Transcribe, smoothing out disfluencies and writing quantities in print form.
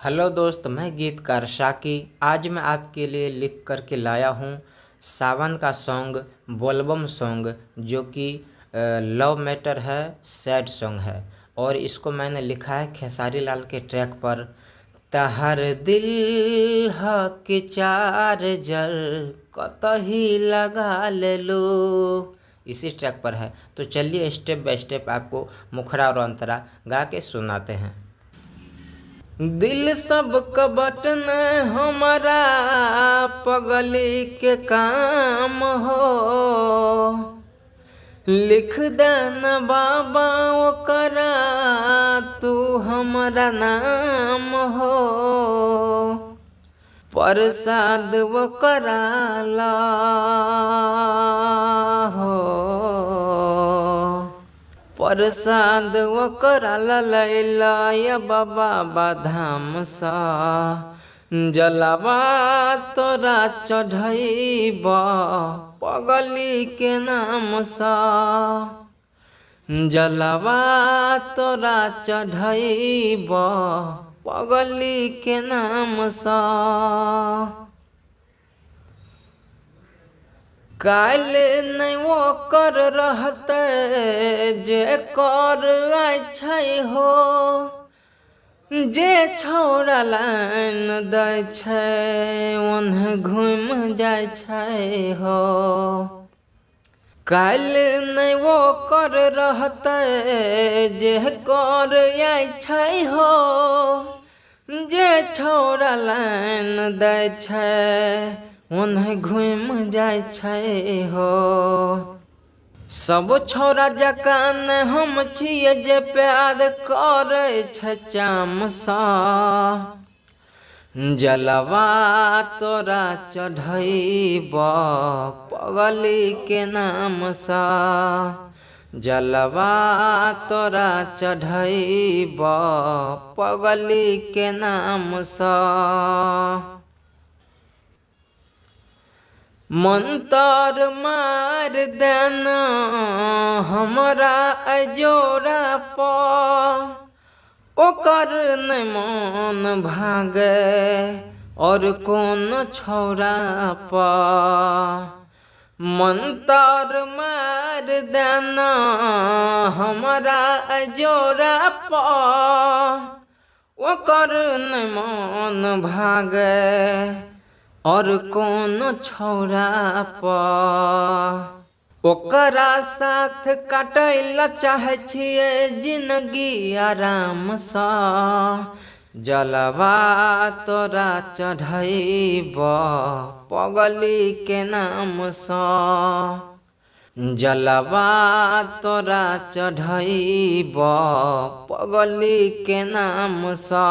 Hello दोस्त, मैं गीतकार शाकी। आज मैं आपके लिए लिख कर के लाया हूँ सावन का सॉन्ग, बोलबम सॉन्ग, जो कि लव मैटर है, सैड सॉन्ग है। और इसको मैंने लिखा है खेसारी लाल के ट्रैक पर। तहर दिल ह के चार्जर कतही लगा ले लो, इसी ट्रैक पर है। तो चलिए स्टेप बाय स्टेप आपको मुखड़ा और अंतरा गा के सुनाते हैं। दिल सब कबटन हमारा पगली के काम हो, लिख देना बाबा ओकरा तू हमारा नाम हो। प्रसाद ओकरा ला हो, प्रसाद ओकरा लैला या बाबा बाधाम सा। जलवा तोरा चढ़ैब पगली के नाम सा। जलवा तोरा चढ़ैब पगली के नाम सा। काल नहीं वो कर रहते जे कर छै हो, जे छौड़ा लाइन दै छै ओन्हे घूम जाय छै हो। काल नहीं वो कर रहते जे कर छै हो, जे छौड़ा लाइन दै छै ओन्हे घूम जाय छै हो। सब छौड़ा जकान हम छियै जे प्यार करे छै चाम सा। जलवा तोरा चढ़ैब पगली के नाम सा। जलवा तोरा चढ़ैब पगली के नाम सा। मंतर मार देना हमरा अजोरा पर, ओकर नहीं मन भागे और कौन छौरा पर। मंतर मार देना हमरा अजोरा पर, ओकर नहीं मन भागे और कौन छौरा पर। ओकरा साथ काटैला चाहे छियै जिंदगी आराम सा। जलवा तोरा चढ़ैब पगली के नाम सा। जलवा तोरा चढ़ैब पगली के नाम सा।